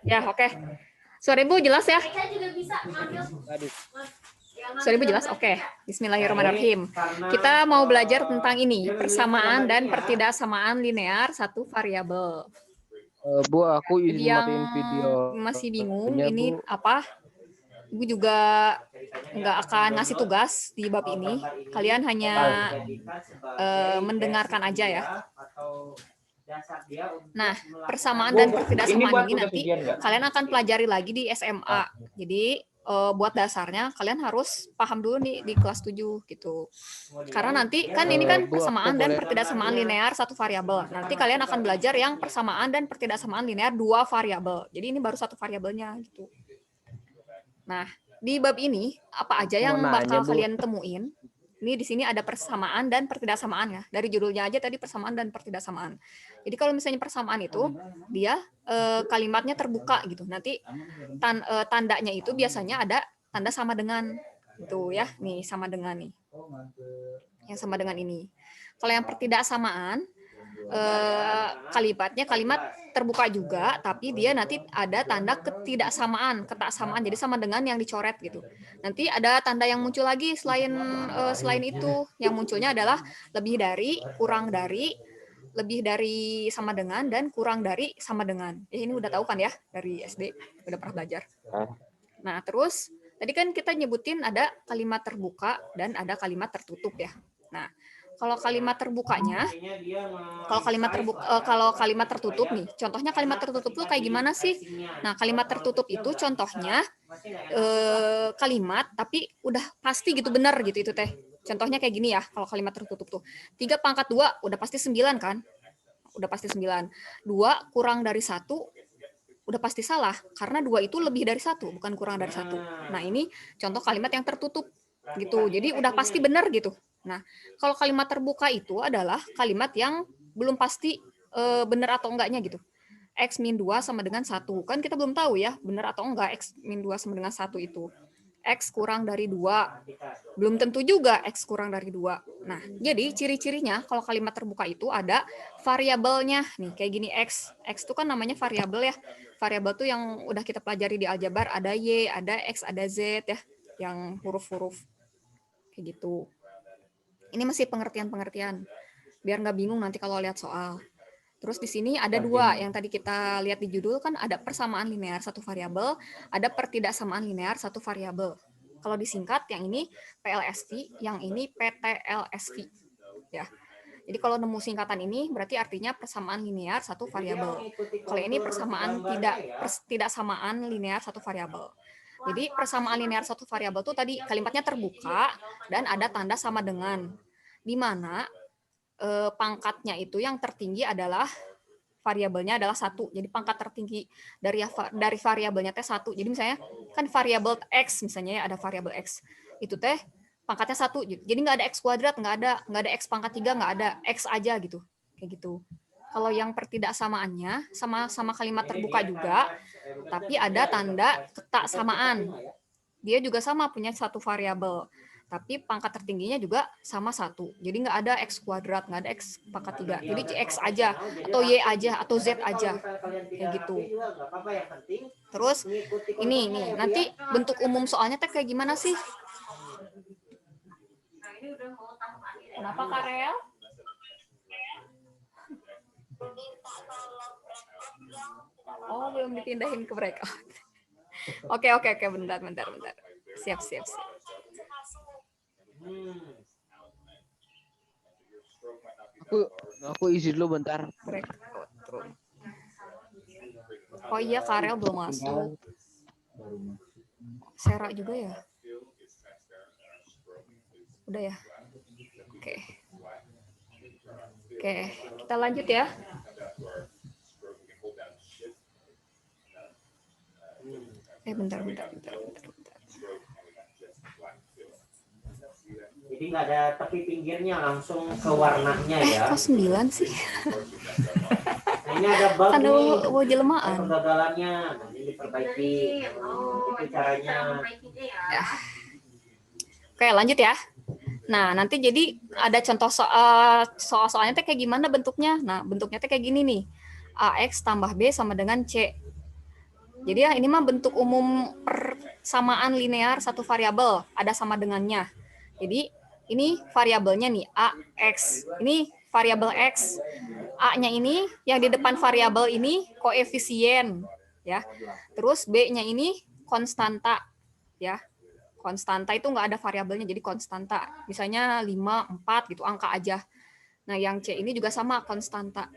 Ya, oke. Suara Ibu jelas ya? Suara Ibu jelas? Oke. Bismillahirrahmanirrahim. Kita mau belajar tentang ini, persamaan dan pertidaksamaan linear satu variabel. Bu, aku Jadi izin yang matiin video. masih bingung ini apa? Ibu juga nggak akan ngasih tugas di bab ini. Kalian hanya mendengarkan aja ya. Nah, persamaan dan pertidaksamaan ini nanti kalian akan pelajari lagi di SMA. Jadi buat dasarnya kalian harus paham dulu nih di kelas 7 gitu. Karena nanti kan ini kan persamaan dan pertidaksamaan linear satu variabel. Nanti kalian akan belajar yang persamaan dan pertidaksamaan linear dua variabel. Jadi ini baru satu variabelnya gitu. Nah, di bab ini apa aja yang bakal kalian temuin? Ini di sini ada persamaan dan pertidaksamaan ya. Dari judulnya aja tadi persamaan dan pertidaksamaan. Jadi kalau misalnya persamaan itu dia kalimatnya terbuka gitu. Nanti tandanya itu biasanya ada tanda sama dengan itu ya. Nih sama dengan nih. Yang sama dengan ini. Kalau yang pertidaksamaan kalimatnya kalimat terbuka juga, tapi dia nanti ada tanda ketidaksamaan, jadi sama dengan yang dicoret gitu. Nanti ada tanda yang muncul lagi selain itu, yang munculnya adalah lebih dari, kurang dari, lebih dari sama dengan, dan kurang dari sama dengan. Ini udah tahu kan ya dari SD, udah pernah belajar. Nah terus tadi kan kita nyebutin ada kalimat terbuka dan ada kalimat tertutup ya. Nah kalau kalimat terbukanya, kalau kalimat tertutup nih, contohnya kalimat tertutup tuh kayak gimana sih? Nah, kalimat tertutup itu contohnya kalimat tapi udah pasti gitu benar gitu itu teh. Contohnya kayak gini ya, kalau kalimat tertutup tuh. 3 pangkat 2 udah pasti 9 kan? Udah pasti 9. 2 kurang dari 1 udah pasti salah karena 2 itu lebih dari 1, bukan kurang dari 1. Nah, ini contoh kalimat yang tertutup gitu. Jadi udah pasti benar gitu. Nah, kalau kalimat terbuka itu adalah kalimat yang belum pasti benar atau enggaknya gitu. X min 2 sama dengan 1. Kan kita belum tahu ya, benar atau enggak X min 2 sama dengan 1 itu. X kurang dari 2. Belum tentu juga X kurang dari 2. Nah, jadi ciri-cirinya kalau kalimat terbuka itu ada variabelnya. Nih, kayak gini X. X itu kan namanya variabel ya. Variabel tuh yang udah kita pelajari di aljabar, ada Y, ada X, ada Z ya. Yang huruf-huruf. Kayak gitu. Ini masih pengertian-pengertian. Biar nggak bingung nanti kalau lihat soal. Terus di sini ada 2 yang tadi kita lihat di judul kan ada persamaan linear satu variabel, ada pertidaksamaan linear satu variabel. Kalau disingkat yang ini PLSV, yang ini PTLSV. Ya. Jadi kalau nemu singkatan ini berarti artinya persamaan linear satu variabel. Kalau ini pertidaksamaan linear satu variabel. Jadi persamaan linear satu variabel itu tadi kalimatnya terbuka dan ada tanda sama dengan. Di mana pangkatnya itu yang tertinggi adalah variabelnya adalah 1. Jadi pangkat tertinggi dari variabelnya teh 1. Jadi misalnya kan variabel X misalnya ya ada variabel X. Itu teh pangkatnya 1. Jadi nggak ada X kuadrat, nggak ada X pangkat 3, nggak ada X aja gitu. Kayak gitu. Kalau yang pertidaksamaannya sama kalimat terbuka juga, tapi ada tanda ketaksamaan. Dia juga sama punya satu variabel, tapi pangkat tertingginya juga sama 1. Jadi nggak ada X kuadrat, nggak ada X pangkat 3. Jadi X aja, atau Y aja, atau Z aja. Kayak gitu. Terus ini nih, nanti bentuk umum soalnya teh kayak gimana sih? Kenapa Karel? Oh, belum dipindahin ke breakout. Oke, bentar. Siap. Aku izin dulu bentar. Breakout room. Oh iya, Karel belum masuk. Sera juga ya? Udah ya? Oke, kita lanjut ya. Bentar. Jadi nggak ada tepi pinggirnya, langsung ke warnanya ya. Kok 9 sih? Nah, ini ada bug kan nih. Jelmaan. Kegagalannya, nanti diperbaiki. Itu caranya. Ya. Oke, lanjut ya. Nah, nanti jadi ada contoh soal-soalnya kayak gimana bentuknya. Nah, bentuknya kayak gini nih. AX tambah B sama dengan C. Jadi ya ini mah bentuk umum persamaan linear satu variabel, ada sama dengannya. Jadi ini variabelnya nih, AX. Ini variabel X. A-nya ini yang di depan variabel ini koefisien ya. Terus B-nya ini konstanta ya. Konstanta itu nggak ada variabelnya, jadi konstanta. Misalnya 5, 4 gitu, angka aja. Nah, yang C ini juga sama, konstanta.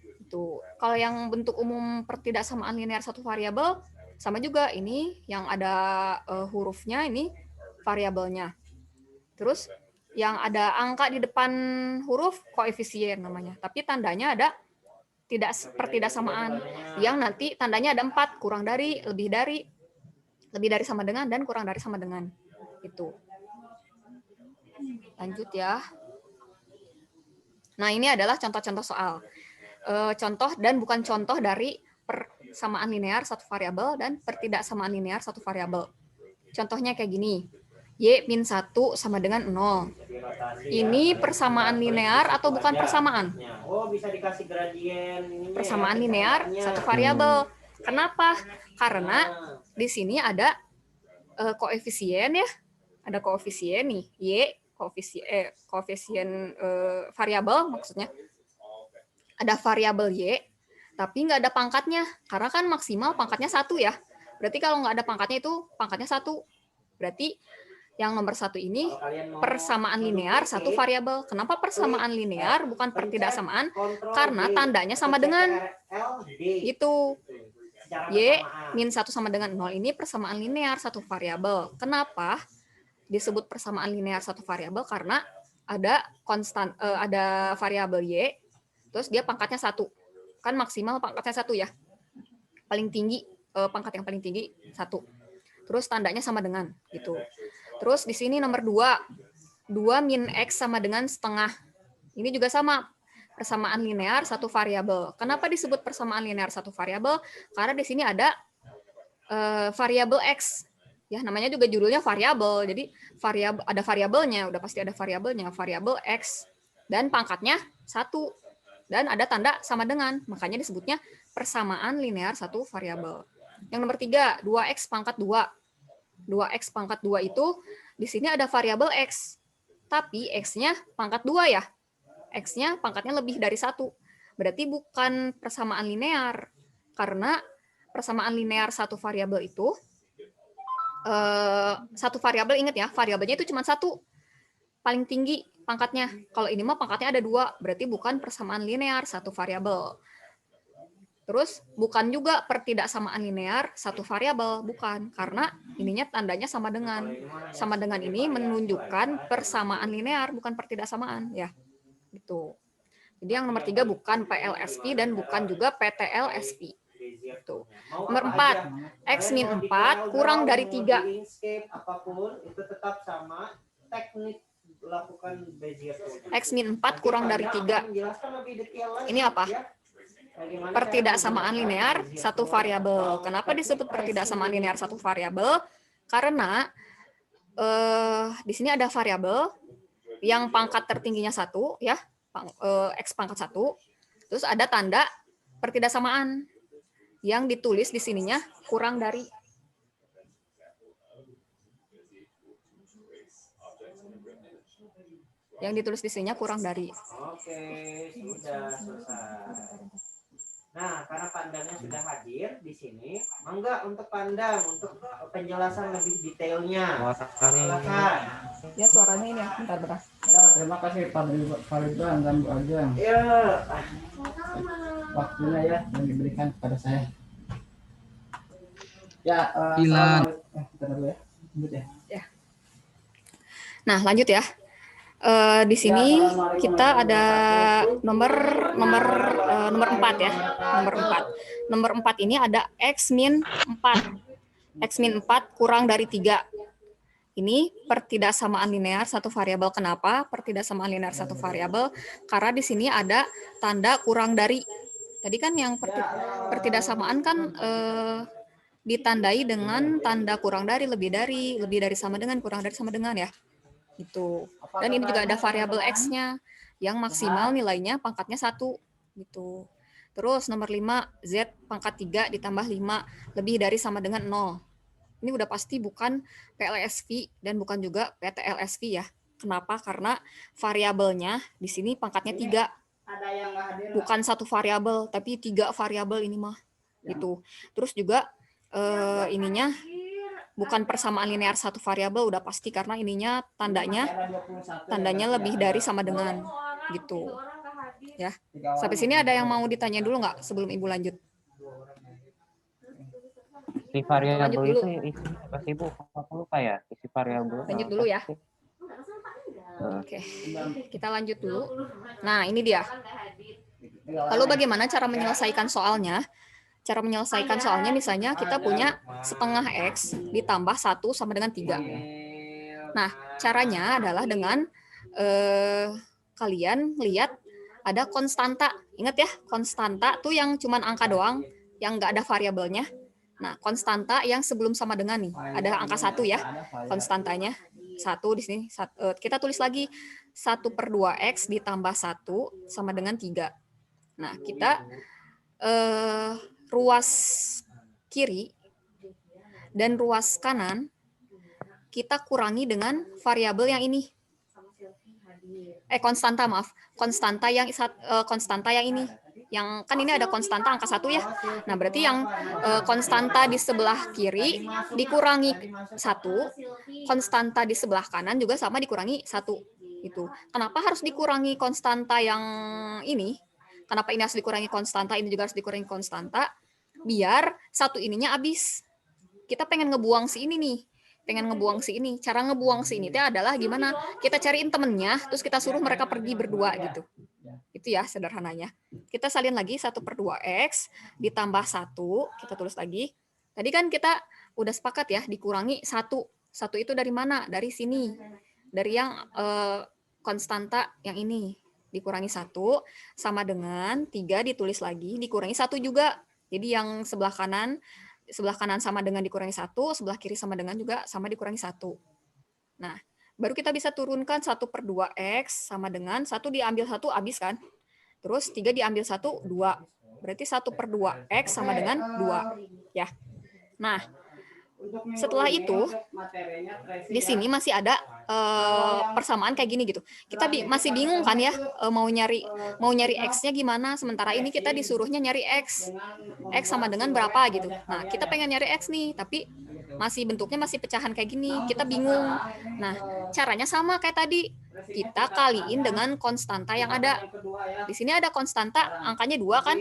Itu. Kalau yang bentuk umum pertidaksamaan linear satu variabel, sama juga. Ini yang ada hurufnya, ini variabelnya. Terus yang ada angka di depan huruf, koefisien namanya. Tapi tandanya ada pertidaksamaan. Yang nanti tandanya ada 4, kurang dari, lebih dari sama dengan, dan kurang dari sama dengan. Itu. Lanjut ya. Nah, ini adalah contoh-contoh soal. Contoh dan bukan contoh dari persamaan linear satu variabel dan pertidaksamaan linear satu variabel. Contohnya kayak gini. Y-1 sama dengan 0. Ini persamaan linear atau bukan persamaan? Oh, bisa dikasih gradien ininya, Persamaan ya, linear satu variabel. Kenapa? Karena di sini ada koefisien ya. Ada koefisien nih, Y, koefisien variabel maksudnya. Ada variabel Y, tapi nggak ada pangkatnya. Karena kan maksimal pangkatnya 1 ya. Berarti kalau nggak ada pangkatnya itu pangkatnya 1. Berarti yang nomor 1 ini persamaan linear satu variabel. Kenapa persamaan linear bukan pertidaksamaan? Karena tandanya sama dengan. Gitu. Y min 1 sama dengan 0 ini persamaan linear satu variabel. Kenapa disebut persamaan linear satu variabel? Karena ada ada variabel Y, terus dia pangkatnya 1. Kan maksimal pangkatnya 1 ya. Paling tinggi, pangkat yang paling tinggi 1. Terus tandanya sama dengan gitu. Terus di sini nomor 2. 2 min X sama dengan setengah. Ini juga sama. Persamaan linear satu variabel. Kenapa disebut persamaan linear satu variabel? Karena di sini ada variabel X. Ya, namanya juga judulnya variabel. Jadi ada variabelnya, udah pasti ada variabelnya, variabel X. Dan pangkatnya 1. Dan ada tanda sama dengan. Makanya disebutnya persamaan linear satu variabel. Yang nomor 3, 2X pangkat 2. 2X pangkat 2 itu di sini ada variabel X. Tapi X-nya pangkat 2 ya. X-nya pangkatnya lebih dari 1. Berarti bukan persamaan linear. Karena persamaan linear satu variabel itu, satu variabel, ingat ya, variabelnya itu cuma 1. Paling tinggi pangkatnya. Kalau ini mah pangkatnya ada 2. Berarti bukan persamaan linear satu variabel. Terus bukan juga pertidaksamaan linear satu variabel, bukan, karena ininya tandanya sama dengan. Sama dengan ini menunjukkan persamaan linear, bukan pertidaksamaan ya. Gitu. Jadi yang nomor 3 bukan PLSP dan bukan juga PTLSP. Gitu. Nomor 4, X min 4 kurang dari 3. Apapun itu tetap sama, teknik lakukan Bezier. X min 4 kurang dari 3. Ini apa? Pertidaksamaan linear satu variabel. Kenapa disebut pertidaksamaan linear satu variabel? Karena di sini ada variabel yang pangkat tertingginya 1 ya, X pangkat 1. Terus ada tanda pertidaksamaan yang ditulis di sininya kurang dari. Yang ditulis di sininya kurang dari. Oke, sudah selesai. Nah, karena pandangnya sudah hadir di sini, mangga untuk pandang, untuk penjelasan lebih detailnya. Silakan. Ya, suaranya ini ya, bentar. Ya, terima kasih Pak Ridwan dan Bu Ajeng. Ya. Waktunya ya yang diberikan kepada saya. Ya, Hilang. bentar dulu ya. Lanjut ya. Nah, lanjut ya. Di sini kita ada nomor 4 ya. Nomor 4 ini ada X min 4. X min 4 kurang dari 3. Ini pertidaksamaan linear satu variabel. Kenapa pertidaksamaan linear satu variabel? Karena di sini ada tanda kurang dari. Tadi kan yang pertidaksamaan kan ditandai dengan tanda kurang dari, lebih dari, sama dengan, kurang dari, sama dengan ya. Gitu. Dan ini juga ada variabel X-nya yang maksimal nilainya pangkatnya 1 gitu. Terus nomor 5, Z pangkat 3 ditambah 5 lebih dari sama dengan 0. Ini udah pasti bukan PLSV dan bukan juga PTLSV ya. Kenapa? Karena variabelnya di sini pangkatnya 3. Ada yang nggak hadir? Bukan satu variabel, tapi 3 variabel ini mah. Gitu. Terus juga ininya bukan persamaan linear satu variabel udah pasti karena ininya tandanya lebih dari sama dengan gitu. Ya. Sampai sini ada yang mau ditanya dulu nggak sebelum Ibu lanjut? Isi variabel Lanjut dulu. itu isi apa sih Bu? Aku lupa ya. Isi variabel. Lanjut dulu ya. Oke, kita lanjut dulu. Nah, ini dia. Lalu bagaimana cara menyelesaikan soalnya? Cara menyelesaikan soalnya misalnya kita punya setengah X ditambah 1 sama dengan 3. Nah, caranya adalah dengan kalian lihat ada konstanta. Ingat ya, konstanta tuh yang cuman angka doang, yang nggak ada variabelnya. Nah, konstanta yang sebelum sama dengan nih, ada angka 1 ya, konstantanya. 1 di sini. Kita tulis lagi 1/2X ditambah 1 sama dengan 3. Nah, kita ruas kiri dan ruas kanan kita kurangi dengan variabel yang ini. Konstanta, maaf. Konstanta yang ini. Yang kan ini ada konstanta angka 1 ya. Nah, berarti yang konstanta di sebelah kiri dikurangi 1, konstanta di sebelah kanan juga sama dikurangi 1. Itu. Kenapa harus dikurangi konstanta yang ini? Kenapa ini harus dikurangi konstanta, ini juga harus dikurangi konstanta? Biar satu ininya habis. Kita pengen ngebuang si ini nih. Pengen ngebuang si ini. Cara ngebuang si ini adalah gimana? Kita cariin temennya, terus kita suruh mereka pergi berdua gitu. Itu ya sederhananya. Kita salin lagi 1/2X ditambah 1. Kita tulis lagi. Tadi kan kita udah sepakat ya, dikurangi 1. 1 itu dari mana? Dari sini. Dari yang konstanta yang ini. Dikurangi 1 sama dengan 3 ditulis lagi, dikurangi 1 juga. Jadi yang sebelah kanan sama dengan dikurangi 1, sebelah kiri sama dengan juga sama dikurangi 1. Nah, baru kita bisa turunkan 1/2X sama dengan 1 diambil 1 habis kan? Terus 3 diambil 1, 2. Berarti 1/2X sama dengan 2. Ya. Nah, setelah itu, di sini masih ada persamaan kayak gini gitu. Kita masih bingung kan ya, mau nyari X-nya gimana, sementara ini kita disuruhnya nyari X. X sama dengan berapa gitu. Nah, kita pengen nyari X nih, tapi bentuknya masih pecahan kayak gini. Kita bingung. Nah, caranya sama kayak tadi. Kita kaliin dengan konstanta yang ada. Di sini ada konstanta, angkanya 2 kan?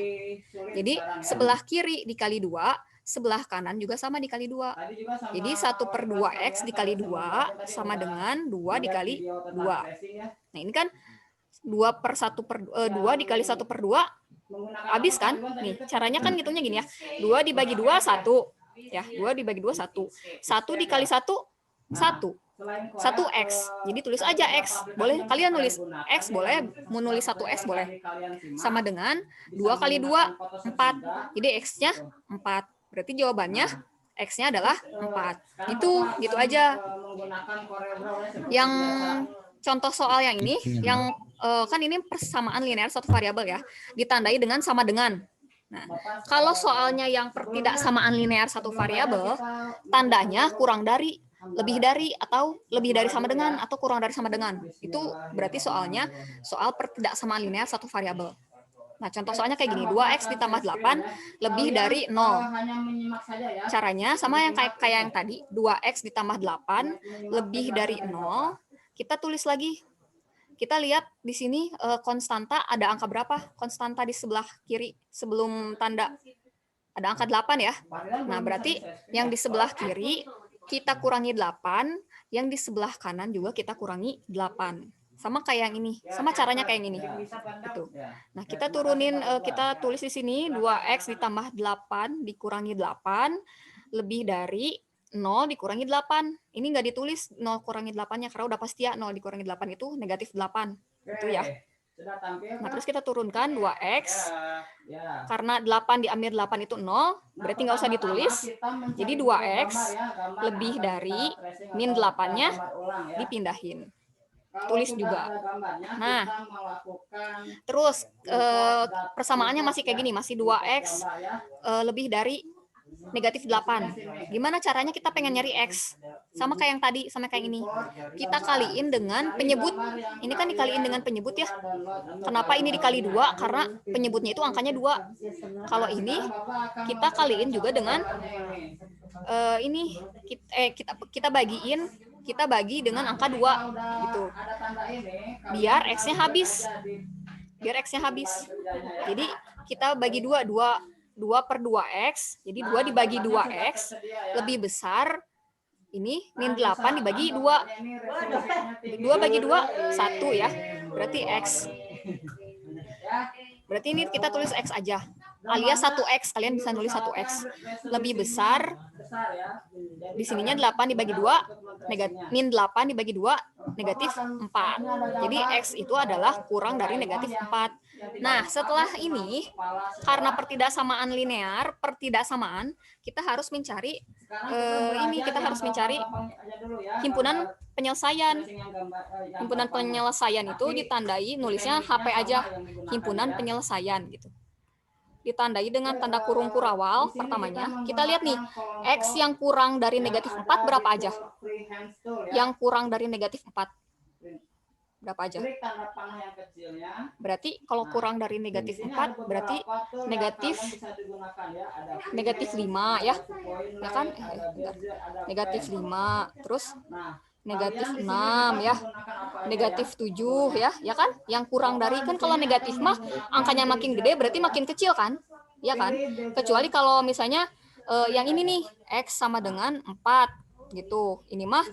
Jadi, sebelah kiri dikali 2, sebelah kanan juga sama dikali 2. Jadi 1/2X dikali 2 sama dengan 2 dikali 2. Nah, ini kan 2 dikali 1/2 habis kan? Nih, caranya kan ngitungnya gini ya. 2 dibagi 2, 1. Ya, 2 dibagi 2, 1. 1 dikali 1, 1. 1X. Jadi tulis aja X. Boleh kalian nulis X, boleh. Mau nulis 1X, boleh. Sama dengan 2 kali 2, 4. Jadi X-nya 4. Berarti jawabannya X-nya adalah 4. Gitu aja. Yang contoh soal yang ini, yang kan ini persamaan linear satu variabel ya, ditandai dengan sama dengan. Nah, kalau soalnya yang tidak samaan linear satu variabel, tandanya kurang dari, lebih dari, atau lebih dari sama dengan, atau kurang dari sama dengan. Itu berarti soalnya soal tidak samaan linear satu variabel. Nah, contoh soalnya kayak gini, 2X ditambah 8 lebih dari 0. Caranya sama yang kayak yang tadi, 2X ditambah 8 lebih dari 0. Kita tulis lagi. Kita lihat di sini konstanta ada angka berapa? Konstanta di sebelah kiri sebelum tanda. Ada angka 8 ya. Nah, berarti yang di sebelah kiri kita kurangi 8, yang di sebelah kanan juga kita kurangi 8. Sama kayak yang ini, sama caranya kayak yang ini. Gitu. Nah, kita turunin, kita tulis di sini 2X ditambah 8 dikurangi 8 lebih dari 0 dikurangi 8. Ini nggak ditulis 0 kurangi 8-nya, karena udah pasti ya 0 dikurangi 8 itu negatif 8. Itu ya. Nah, terus kita turunkan 2X. Karena 8 diambil 8 itu 0, berarti nggak usah ditulis. Jadi 2X lebih dari min 8-nya dipindahin. tulis juga. Nah, terus persamaannya masih kayak gini, masih 2x lebih dari negatif 8. Gimana caranya kita pengen nyari x? Sama kayak yang tadi, sama kayak ini. Kita kaliin dengan penyebut. Ini kan dikaliin dengan penyebut ya. Kenapa ini dikali 2? Karena penyebutnya itu angkanya 2. Kalau ini kita kaliin juga dengan ini kita bagi dengan angka 2 gitu. Biar x-nya habis. Jadi kita bagi 2 per 2x. Jadi 2 dibagi 2x lebih besar ini min 8 dibagi 2. 2 bagi 2 1 ya. Berarti x. Berarti ini kita tulis x aja. Alias 1x, kalian bisa nulis 1x. Lebih besar, di sininya 8 dibagi 2, min 8 dibagi 2, negatif 4. Jadi x itu adalah kurang dari negatif 4. Nah, setelah ini, karena pertidaksamaan linear, kita harus mencari himpunan penyelesaian. Himpunan penyelesaian itu ditandai, nulisnya HP aja, himpunan penyelesaian gitu. Ditandai dengan tanda kurung kurawal pertamanya. Kita lihat nih, x yang kurang dari negatif 4 berapa aja? Yang kurang dari negatif 4 berapa aja? Berarti kalau kurang dari negatif 4 berarti negatif 5 ya. Ya kan? Negatif 5, terus negatif 6 ya. Negatif 7 ya. Ya kan? Yang kurang dari, kan kalau negatif mah angkanya makin gede berarti makin kecil kan? Ya kan? Kecuali kalau misalnya yang ini nih x sama dengan 4 gitu. Ini mah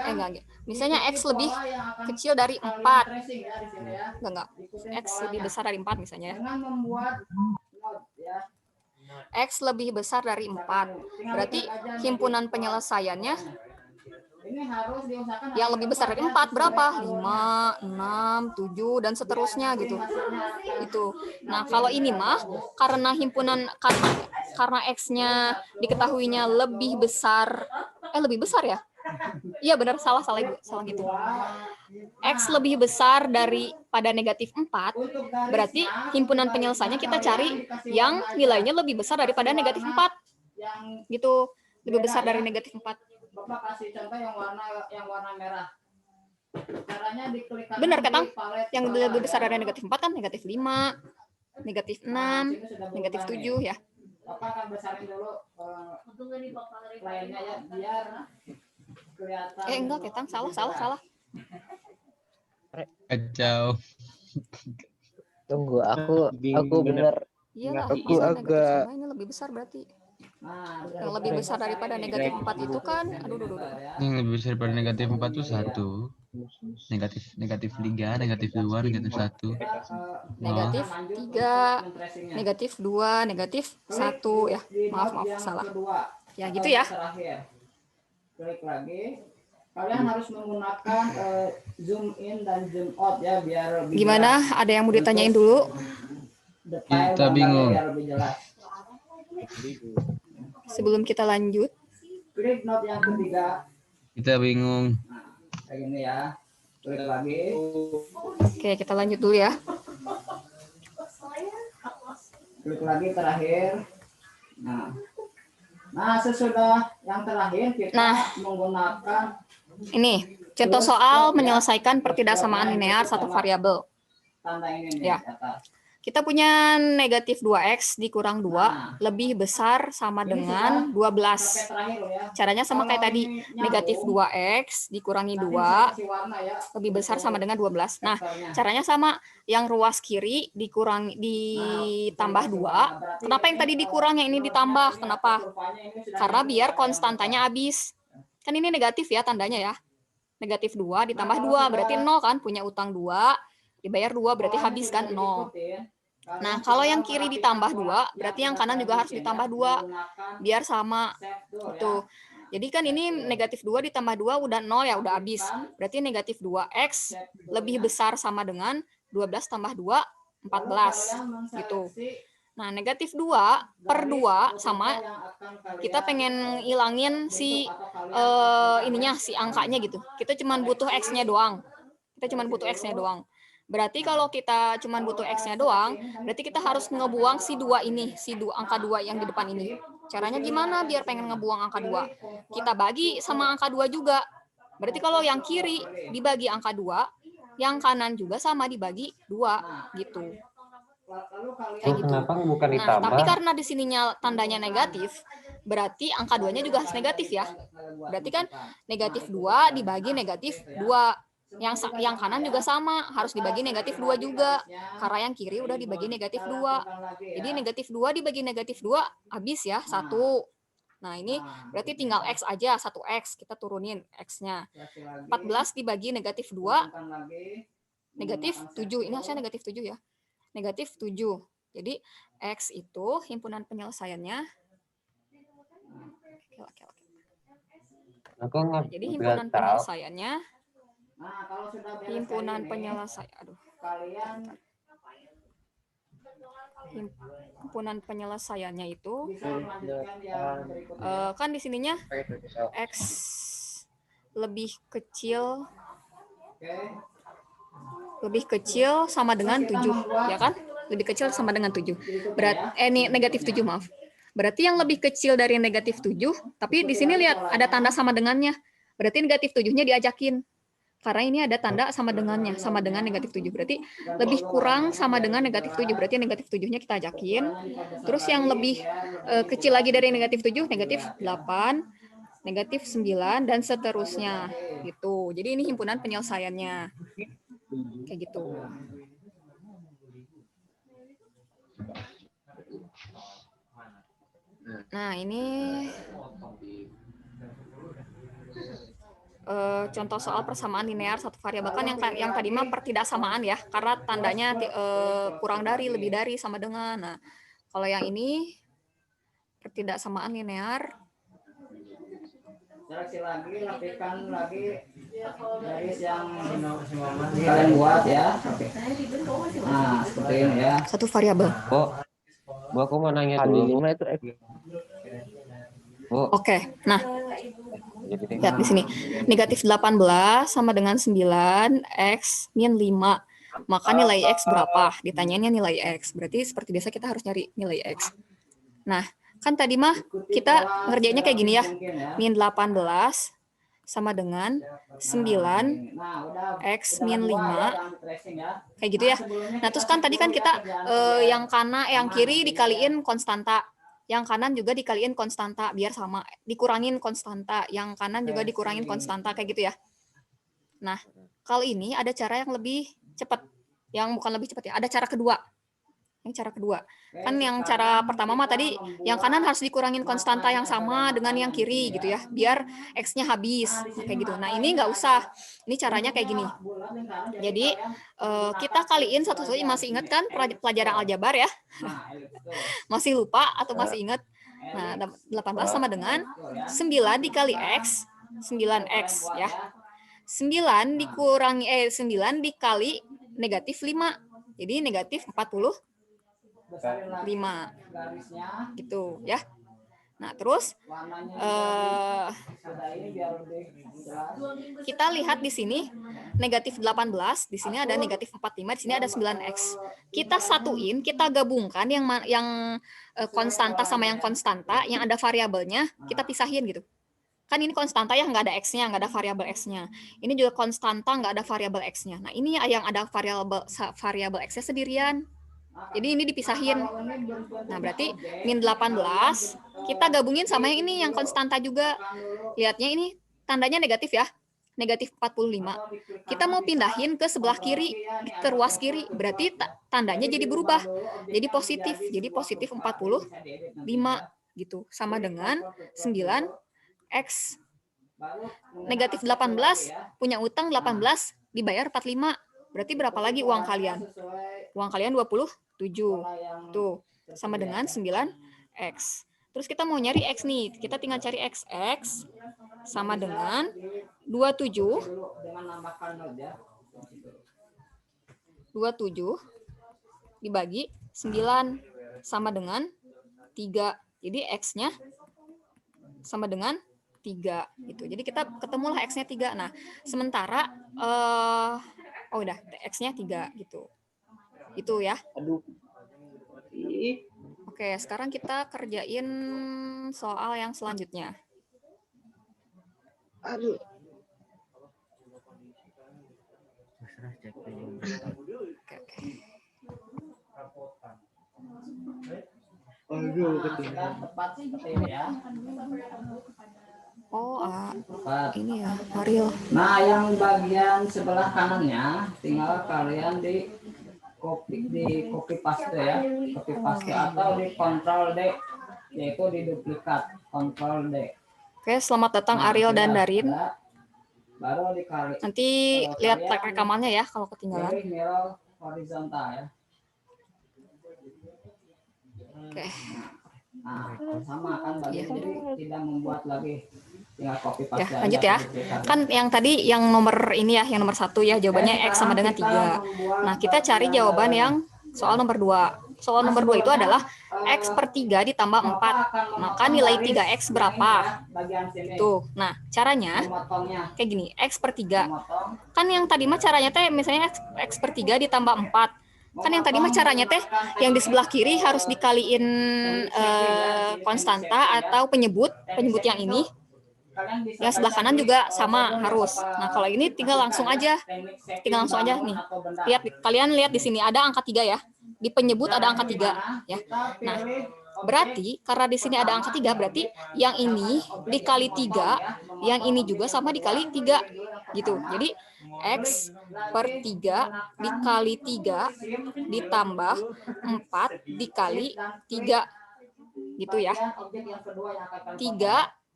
enggak. Misalnya x lebih kecil dari 4. Enggak. X lebih besar dari 4 misalnya ya. X lebih besar dari 4. Berarti himpunan penyelesaiannya yang lebih besar dari 4 berapa? 5, 6, 7 dan seterusnya gitu. Itu. Nah, kalau ini mah karena karena x-nya diketahuinya lebih besar ya? Iya benar, salah gitu. X lebih besar daripada negatif 4, berarti himpunan penyelesaiannya kita cari yang nilainya lebih besar daripada negatif 4. Gitu. Lebih besar dari negatif 4. Bapak kasih contoh yang warna merah. Caranya diklik benar Ketang, yang lebih besar dari negatif 4 kan negatif 5, negatif 6, negatif 7 ya. Bapak akan besarin dulu lainnya ya, biar kelihatan. Enggak Ketang, salah. Kacau. Tunggu, aku bener. Iyalah, Aku agak ini lebih besar berarti. Yang lebih besar daripada negatif 4 itu kan, yang lebih besar daripada negatif 4 itu 1. Negatif 3, negatif 2, negatif 1. Negatif 3, negatif 2, negatif 1 ya. Maaf salah. Ya gitu ya. Klik lagi. Kalian harus menggunakan zoom in dan zoom out ya biar gimana? Ada yang mau ditanyain dulu? Kita bingung. Sebelum kita lanjut. Klik note yang ketiga. Kita bingung. Kayak gini ya. Klik lagi. Oke, kita lanjut dulu ya. Klik lagi terakhir. Nah, sesudah yang terakhir kita menggunakan ini contoh soal menyelesaikan pertidaksamaan linear satu variabel. Tanda ini ya. Kita punya negatif 2x dikurang 2 lebih besar sama dengan 12. Caranya sama kayak tadi, negatif 2x dikurangi 2 lebih besar sama dengan 12. Nah, caranya sama, yang ruas kiri ditambah 2. Kenapa yang tadi dikurang, yang ini ditambah? Kenapa? Karena biar konstantanya habis. Kan ini negatif ya tandanya ya. Negatif 2 ditambah 2 berarti 0 kan, punya utang 2, dibayar 2 berarti habis kan 0. Nah, kalau yang kiri ditambah 2, berarti yang kanan juga harus ditambah 2, biar sama. Itu. Jadi kan ini negatif 2 ditambah 2 udah 0 ya, udah habis. Berarti negatif 2x lebih besar sama dengan 12 tambah 2, 14. Gitu. Nah, negatif 2 per 2 sama kita pengen ilangin si si angkanya gitu. Kita cuman butuh X-nya doang. Berarti kalau kita cuman butuh X-nya doang, berarti kita harus ngebuang si angka 2 yang di depan ini. Caranya gimana biar pengen ngebuang angka 2? Kita bagi sama angka 2 juga. Berarti kalau yang kiri dibagi angka 2, yang kanan juga sama dibagi 2 gitu. Kayak gitu. Kenapa bukan Nah, ditambah? tapi karena di sininya tandanya negatif, berarti angka 2-nya juga harus negatif ya. Berarti kan negatif 2 dibagi negatif 2. Yang kanan juga sama, harus dibagi negatif 2 juga. Karena yang kiri udah dibagi negatif 2. Jadi negatif 2 dibagi negatif 2, habis ya, 1. Nah, ini berarti tinggal X aja, 1X. Kita turunin X-nya. 14 dibagi negatif 2, negatif 7. Ini harusnya negatif 7 ya. Negatif 7. Jadi, X itu himpunan penyelesaiannya. Aku nggak Jadi, himpunan tahu. penyelesaiannya. Nah, kalau sudah beres Himpunan kayak gini, penyelesaian. Aduh. kalian Himpunan penyelesaiannya itu bisa melanjutkan yang berikutnya. kan di sininya X lebih kecil sama dengan 7, ya kan? Lebih kecil sama dengan 7. Ini negatif 7, maaf. Berarti yang lebih kecil dari negatif 7, tapi di sini lihat ada tanda sama dengannya. Berarti negatif 7-nya diajakin. Karena ini ada tanda sama dengannya, sama dengan negatif 7. Berarti lebih kurang sama dengan negatif 7. Berarti negatif 7-nya kita ajakin. Terus yang lebih kecil lagi dari negatif 7, negatif 8, negatif 9, dan seterusnya. Gitu. Jadi ini himpunan penyelesaiannya. Kayak gitu. Nah, ini contoh soal persamaan linear satu variabel, kan yang tadi mah pertidaksamaan ya, karena tandanya kurang dari, lebih dari, sama dengan. Nah, kalau yang ini pertidaksamaan linear. Seleksi lagi, lapikan lagi garis yang kalian buat ya. Nah, seperti ini ya. Satu variabel. Bu, aku mau nanya Kali dulu. 5 itu X. Bu, Oke. Nah, jadi lihat di sini. Negatif 18 sama dengan 9, X min 5. Maka nilai X berapa? Ditanyainnya nilai X. Berarti seperti biasa kita harus nyari nilai X. Nah, kan tadi mah kita ngerjainnya kayak gini ya. Min 18 sama dengan 9 X min 5. Kayak gitu ya. Nah, terus kan tadi kan kita yang kiri dikaliin konstanta. Yang kanan juga dikaliin konstanta biar sama, dikurangin konstanta, yang kanan juga dikurangin konstanta, kayak gitu ya. Nah, kalau ini ada cara yang lebih cepat, yang bukan lebih cepat ya, ada cara kedua. Yang cara kedua, kan yang cara pertama mah tadi yang kanan harus dikurangin konstanta yang sama dengan yang kiri gitu ya, biar X-nya habis, kayak gitu. Nah, ini nggak usah, ini caranya kayak gini. Jadi kita kaliin satu-satu. Masih ingat kan pelajaran aljabar ya? Masih lupa atau masih ingat? Nah, 18 sama dengan 9 dikali X, 9X ya. 9 dikali negatif 5. Jadi negatif 45. Gitu ya. Nah, terus kita lihat di sini negatif 18, di sini ada negatif 45, di sini ada 9X. Kita satuin, kita gabungkan yang konstanta sama yang konstanta, yang ada variabelnya, kita pisahin gitu. Kan ini konstanta ya, nggak ada X-nya, nggak ada variabel X-nya. Ini juga konstanta, nggak ada variabel X-nya. Nah, ini yang ada variabel X-nya sendirian. Jadi ini dipisahin. Nah, berarti min 18 kita gabungin sama yang ini, yang konstanta juga. Lihatnya ini tandanya negatif ya. Negatif 45. Kita mau pindahin ke sebelah kiri, ke ruas kiri. Berarti tandanya jadi berubah. Jadi positif. Jadi positif 45 gitu. Sama dengan 9X. Negatif 18 punya utang 18 dibayar 45. Berarti berapa lagi uang kalian? Uang kalian 27. Tuh, sama dengan 9X. Terus kita mau nyari X nih. Kita tinggal cari X. X sama dengan 27 dibagi 9 sama dengan 3. Jadi X-nya sama dengan 3 gitu. Jadi kita ketemulah X-nya 3. Nah, sementara oh udah X-nya 3 gitu. Itu ya. Aduh. Ih. Oke, sekarang kita kerjain soal yang selanjutnya. Aduh. Oke. Aduh, Sudah tepat seperti ini ya. Oh, Tepat. ini ya, Ariel. Nah, yang bagian sebelah kanannya tinggal kalian di copy paste ya, copy paste atau di Ctrl D, yaitu di duplikat Ctrl D. Oke, selamat datang Nah, Ariel dan sudah Darin. ada. Baru dikali. Nanti Kalau lihat kalian rekamannya ya kalau ketinggalan. Pilih mirror horizontal ya. Oke. Nah, sama kan Iya. bagian, jadi tidak membuat lagi, tinggal copy Ya, paste aja, lanjut ya. duplikat. Kan yang tadi yang nomor ini ya, yang nomor 1 ya, jawabannya X sama dengan 3. Nah, kita cari jawaban yang soal nomor 2. Soal nomor 2 itu adalah X per 3 ditambah 4. Maka nilai 3X berapa? Tuh. Nah, caranya Memotongnya, kayak gini, X per 3. memotong. Kan yang tadi mah caranya teh misalnya X per 3 ditambah 4. Kan yang tadi mah caranya teh yang di sebelah kiri harus dikaliin konstanta atau penyebut yang ini. Yang sebelah kanan juga sama harus. Nah, kalau ini tinggal langsung aja. Tinggal langsung aja nih. Lihat, kalian lihat di sini ada angka 3 ya. Di penyebut ada angka 3 ya. Nah, berarti karena di sini ada angka 3 berarti yang ini dikali 3, yang ini juga sama dikali 3 gitu. Jadi X per 3 dikali 3 ditambah 4 dikali 3 gitu ya. 3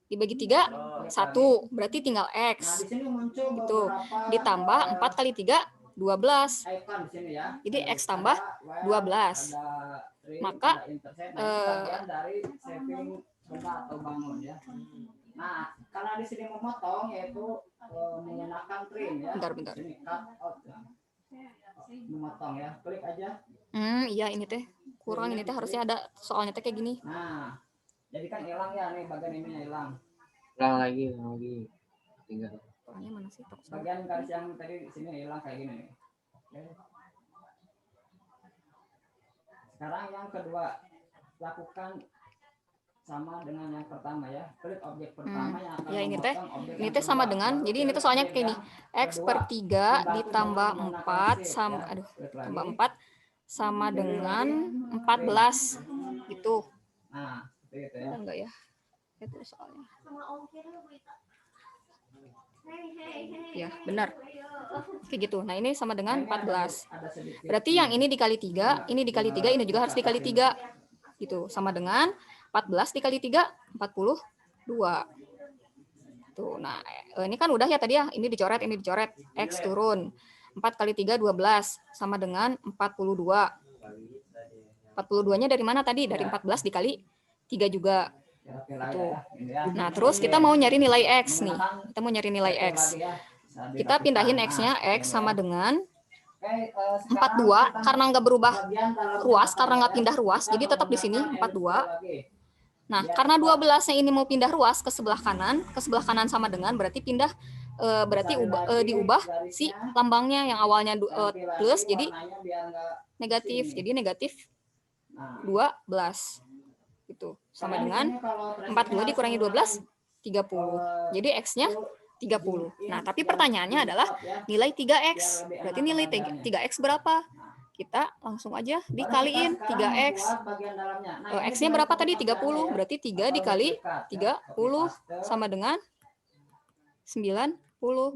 dibagi 3 1 berarti tinggal X gitu. Ditambah 4 kali 3 12. Jadi X tambah 12. Maka dari saving benda atau bangun ya. Nah, karena di sini memotong yaitu menggunakan trim ya. bentar. Sini cut out ya. Memotong ya. Klik aja. Iya ini teh kurang, ini teh harusnya ada soalnya teh kayak gini. Nah, jadi kan hilang ya nih, bagian ininya hilang. Ulang lagi. Tinggal. Soalnya mana sih? Bagian garis yang tadi di sini hilang kayak gini nih. Oke. Sekarang yang kedua, lakukan sama dengan yang pertama ya. Klik objek pertama yang akan Ya ini teh memotong objek ini yang teh sama kedua. dengan, Baru jadi ini tuh pilih soalnya objek kayak ini yang X per kedua. 3 Dibantu ditambah dengan menggunakan 4 shift, sama ya. Klik tambah lagi. 4 sama dengan 14 gitu. Nah, seperti itu ya. Ada enggak ya? Itu soalnya. Ya, benar. Kayak gitu. Nah, ini sama dengan 14. Ada sedikit. Berarti yang ini dikali 3, ini dikali 3, ini juga harus dikali 3. Gitu. Sama dengan 14 dikali 3, 42. Tuh, nah ini kan udah ya tadi ya. Ini dicoret, X turun. 4 kali 3, 12. Sama dengan 42. 42-nya dari mana tadi? Dari 14 dikali 3 juga. Tuh. Nah, terus kita mau nyari nilai X nih. Kita mau nyari nilai X. Kita pindahin X-nya, X sama dengan 42 karena nggak berubah ruas, karena nggak pindah ruas, jadi tetap di sini 42. Nah, karena 12-nya ini mau pindah ruas ke sebelah kanan sama dengan berarti pindah berarti diubah si lambangnya yang awalnya plus jadi negatif. Jadi negatif 12. Gitu. Sama dengan 42 dikurangi 12 30. Jadi X-nya 30. Nah, tapi pertanyaannya adalah nilai 3X. Berarti nilai 3X berapa? Kita langsung aja dikaliin 3X. X-nya berapa tadi? 30. Berarti 3 dikali 30 sama dengan 90.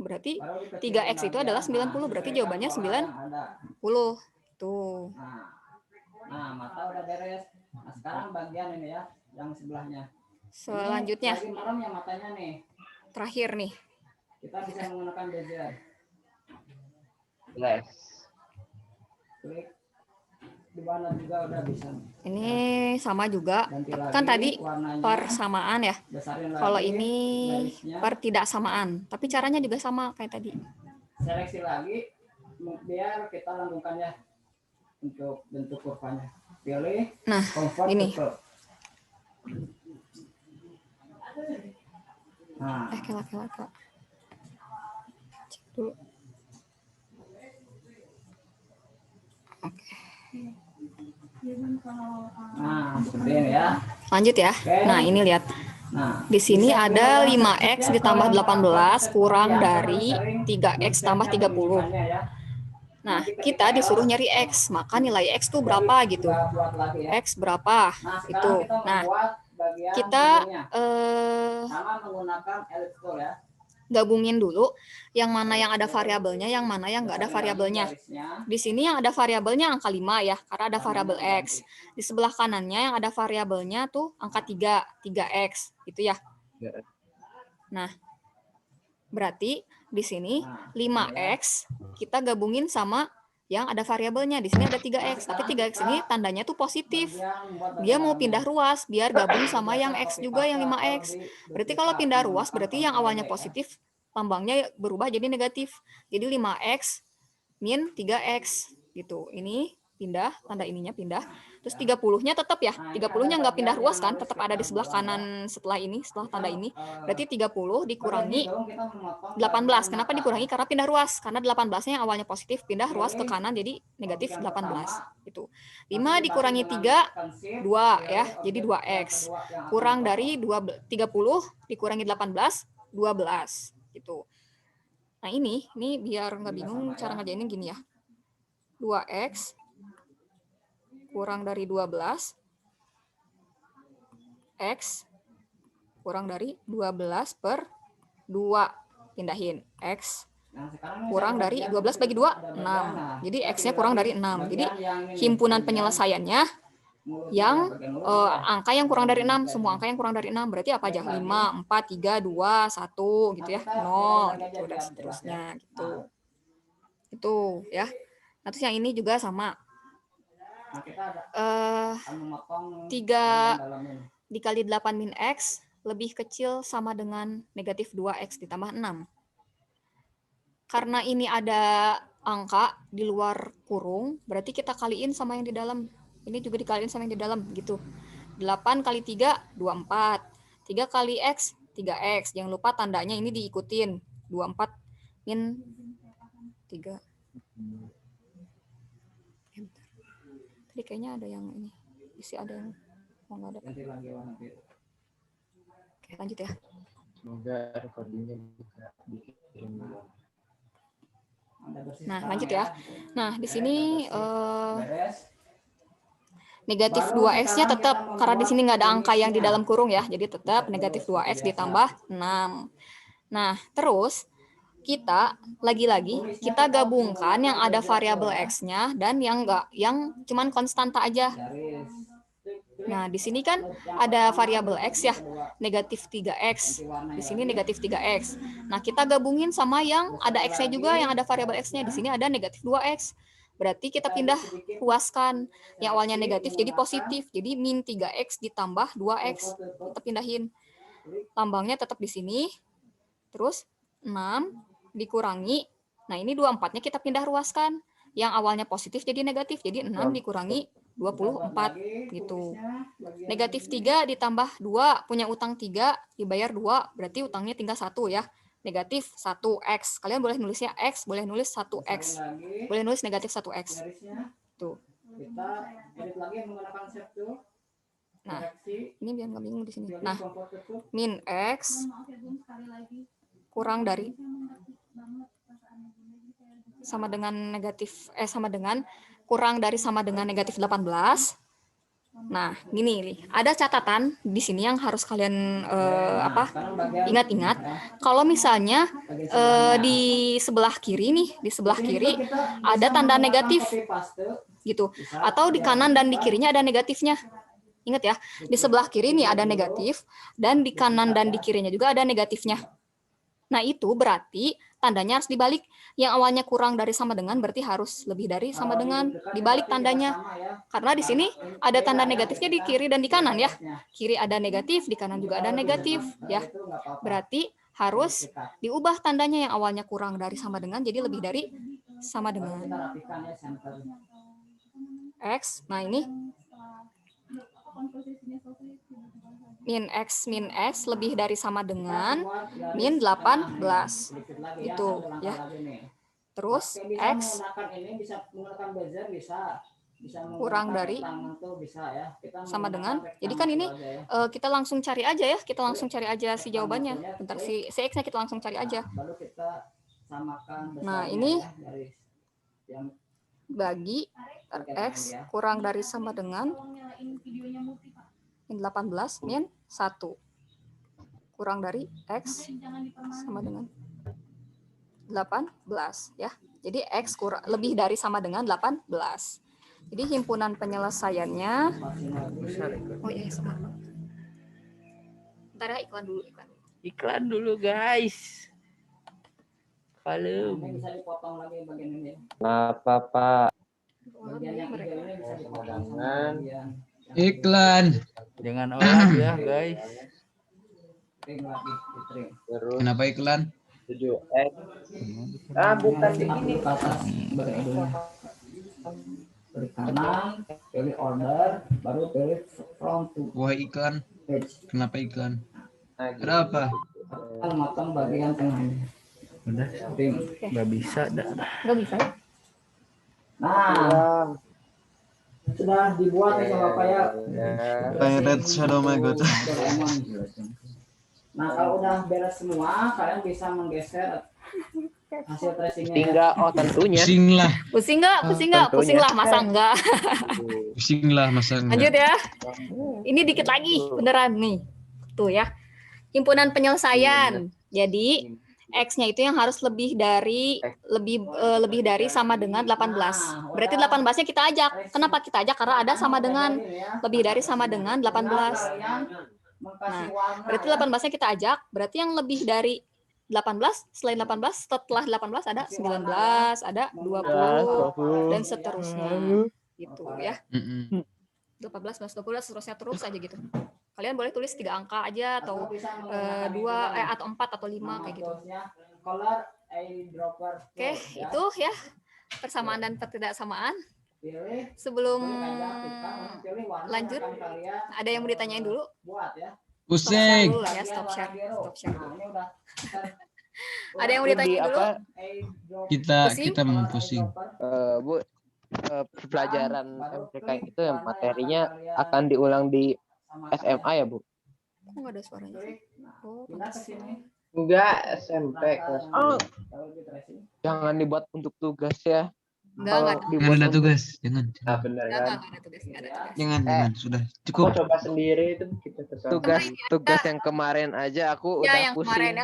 Berarti 3X itu adalah 90. Berarti jawabannya 90. Tuh. Nah, mata udah beres. Nah, sekarang bagian ini ya, yang sebelahnya. Selanjutnya. Lagi merem ya matanya nih. Terakhir nih. Kita bisa menggunakan bezier. Les. Klik di mana juga udah bisa. Ini sama juga. Ganti Kan lagi tadi warnanya, persamaan ya. besarin Kalau lagi ini garisnya. pertidaksamaan. Tapi caranya juga sama kayak tadi. Seleksi lagi biar kita langgungkan ya untuk bentuk kurvanya. Pilih Nah, convert ini. to curve. Nah, Kela. Cek dulu. Oke. nah seperti ini ya. Lanjut ya. Nah, ini lihat. Nah, Di sini bisa ada keluar 5x setiap ditambah kalian 18 kurang yang dari sering 3x tambah 30. menunjukkannya ya. Nah, Nanti ketika kita disuruh error, nyari x, maka nilai x tuh jadi berapa gitu. nggak buat lagi ya. X berapa Nah, sekarang itu. kita Nah, membuat bagian kita ujungnya. sama Menggunakan ellipse tool ya. gabungin dulu yang mana yang ada variabelnya, yang mana yang nggak ada variabelnya. Di sini yang ada variabelnya angka 5 ya, karena ada variabel x. Di sebelah kanannya yang ada variabelnya tuh angka 3x gitu ya. Nah, berarti di sini 5x kita gabungin sama yang ada variabelnya. Di sini ada 3x, tapi 3x ini tandanya tuh positif. Dia mau pindah ruas biar gabung sama yang x juga, yang 5x. Berarti kalau pindah ruas berarti yang awalnya positif lambangnya berubah jadi negatif. Jadi 5x min 3x gitu. Ini pindah, tanda ininya pindah. Terus 30-nya tetap ya. 30-nya nggak pindah ruas kan, tetap ada di sebelah kanan setelah ini, setelah tanda ini. Berarti 30 dikurangi 18. Kenapa dikurangi? Karena pindah ruas. Karena 18-nya yang awalnya positif pindah ruas ke kanan jadi negatif 18 itu. 5 dikurangi 3 2 ya. Jadi 2x. Kurang dari 30 dikurangi 18 12 gitu. Nah, ini biar nggak bingung cara ngerjainnya gini ya. 2x kurang dari 12 x kurang dari 12 per 2. Pindahin x kurang dari 12 bagi 2, 6. Jadi x-nya kurang dari 6. Jadi himpunan penyelesaiannya yang angka yang kurang dari 6, semua angka yang kurang dari 6 berarti apa aja? 5, 4, 3, 2, 1 gitu ya. 0 gitu dan seterusnya gitu. Itu ya. Nah, terus yang ini juga sama. 3 dikali 8 min x lebih kecil sama dengan negatif 2x ditambah 6. Karena ini ada angka di luar kurung, berarti kita kaliin sama yang di dalam. Ini juga dikaliin sama yang di dalam gitu. 8 kali 3, 24. 3 kali x, 3x. Jangan lupa tandanya ini diikutin. 24 min 3. Tadi kayaknya ada yang ini. Isi ada yang mau nggak ada. Oke, lanjut ya. Semoga recordingnya bisa dikirim. Nah, lanjut ya. Nah, di sini negatif 2x-nya tetap, karena di sini nggak ada angka yang di dalam kurung ya, jadi tetap negatif 2x ditambah 6. Nah, terus kita lagi-lagi kita gabungkan yang ada variabel x-nya dan yang enggak, yang cuman konstanta aja. Nah, di sini kan ada variabel x ya, negatif 3x. Di sini negatif 3x. Nah, kita gabungin sama yang ada x-nya juga, yang ada variabel x-nya. Di sini ada negatif 2x. Berarti kita pindah ruaskan. Yang awalnya negatif jadi positif. Jadi min 3x ditambah 2x. Kita pindahin. Lambangnya tetap di sini. Terus 6 dikurangi. Nah, ini 24-nya kita pindah ruaskan. Yang awalnya positif jadi negatif. Jadi 6 dikurangi 24 gitu. Negatif 3 ditambah 2, punya utang 3, dibayar 2, berarti utangnya tinggal 1 ya. Negatif 1x. Kalian boleh nulisnya x, boleh nulis 1x. Boleh nulis negatif 1x. Tuh. Nah, ini biar nggak bingung di sini. Nah, min x kurang dari sama dengan negatif sama dengan kurang dari sama dengan negatif 18. Nah, gini nih, ada catatan di sini yang harus kalian ingat-ingat. Kalau misalnya di sebelah kiri nih, di sebelah kiri ada tanda negatif gitu, atau di kanan dan di kirinya ada negatifnya. Ingat ya, di sebelah kiri nih ada negatif dan di kanan dan di kirinya juga ada negatifnya. Nah, itu berarti tandanya harus dibalik. Yang awalnya kurang dari sama dengan berarti harus lebih dari sama dengan, dibalik tandanya. Karena di sini ada tanda negatifnya di kiri dan di kanan ya. Kiri ada negatif, di kanan juga ada negatif ya. Berarti harus diubah tandanya, yang awalnya kurang dari sama dengan jadi lebih dari sama dengan. X. Nah, ini min X lebih dari sama dengan min 18. Itu, ya. Terus Oke, bisa X menggunakan ini, bisa menggunakan buzzer, bisa kurang menggunakan dari tangan tuh bisa ya. Kita sama menggunakan dengan. Jadi kan ini rectangle aja ya. kita langsung cari aja ya. Kita langsung cari aja si jawabannya. Bentar, si X-nya kita langsung cari aja. Nah, lalu kita samakan Nah, besarnya ini ya, dari yang bagi X kurang dari sama dengan min 18 min 1. Kurang dari X sama dengan 18 ya. Jadi X lebih dari sama dengan 18. Jadi himpunan penyelesaiannya. Oh iya, sama. Bentar ya, iklan dulu. Iklan dulu guys. Halo. ini bisa dipotong lagi bagian ini. Apa-apa. Bagian yang hijau ini bisa dipotong sama Jangan. bagian Iklan. Jangan olah ya guys. trim lagi, di trim. Terus Kenapa iklan? 7X. Ah, bukan begini. Ke atas bagian hidungnya. Pilih kanan, pilih order, baru pilih front to Wah, iklan. page. Kenapa iklan? Nah, gitu. Kenapa? Kan motong bagian tengahnya. Udah Trim. nggak bisa dah. Nggak bisa ya? Nah, sudah dibuat ya sama Bapak ya. Pirate Shadow my god. Doraemon. Nah, kalau udah beres semua, kalian bisa menggeser hasil tracingnya. Ya. Tinggal tentunya. Pusing lah. Pusing nggak? Pusing nggak? tentunya. Pusing lah, masa enggak? Pusing lah masa enggak. Lanjut ya. Ini dikit lagi, beneran nih. Tuh ya. Himpunan penyelesaian. Jadi X-nya itu yang harus lebih dari sama dengan 18. Berarti 18-nya kita ajak. Kenapa kita ajak? Karena ada sama dengan lebih dari sama dengan 18. Nah, berarti 18-nya kita ajak. Berarti yang lebih dari 18, selain 18, setelah 18 ada 19, ada 20 dan seterusnya. Gitu ya. 18, 19, 20 seterusnya terus aja gitu. Kalian boleh tulis 3 angka aja atau 2 atau 4 atau 5 kayak gitu. Oke, itu ya persamaan dan ketidaksamaan. Sebelum lanjut, ada yang mau ditanyain dulu? Stop share Pusing. dulu lah ya, stop share. Stop share. Ada yang mau ditanyain dulu? Pusing? Kita mau pusing. Bu, pelajaran MTK itu yang materinya akan diulang di SMA ya, Bu? Kok nggak ada suaranya sih? Oh, pantas. Enggak, SMP. Oh, jangan dibuat untuk tugas ya. Enggak ada. Jangan ada tugas. Jangan. Nah, bener Enggak kan? ada tugas, enggak ada tugas. Jangan. Sudah. Aku Cukup. coba sendiri itu kita tugas yang kemarin aja aku Ya, udah yang pusing.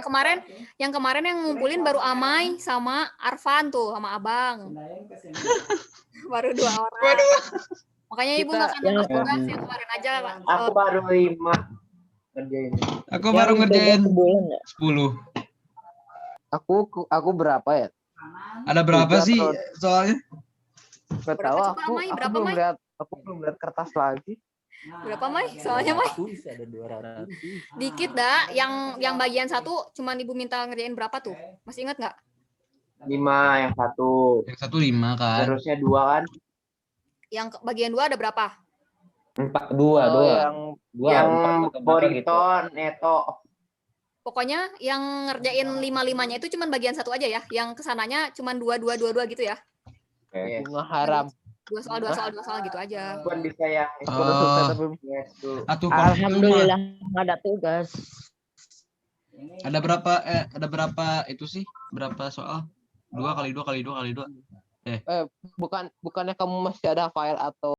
kemarin yang ngumpulin baru Amai sama Arfan tuh, sama Abang. Baru 2 orang. Makanya Ibu nggak akan nambah tugas yang kemarin aja. Aku baru 5 kerjain. Aku baru ngerjain 10. Aku berapa ya? Ada berapa Tiga sih atau- soalnya? Gak Berapa tahu coba, Mai? Berapa, Mai? Aku belum lihat kertas lagi. Berapa, Mai? Soalnya, Mai? Ada 200. Dikit dah. Yang bagian 1 cuman Ibu minta ngerjain berapa tuh? Masih ingat nggak? 5 yang satu. Yang 1 5 kan. Terusnya 2 kan? Yang bagian 2 ada berapa? 2 Yang Boriton, Neto. Pokoknya yang ngerjain 5-5-nya itu cuman bagian 1 aja ya. Yang kesananya cuman 2 gitu ya. Bunga haram. 2 soal gitu aja. Bukan bisa yang yes, tuh. Alhamdulillah nggak ada tugas. Ada berapa itu sih? Berapa soal? 2 kali 2 kali 2 kali 2. Bukannya kamu masih ada file atau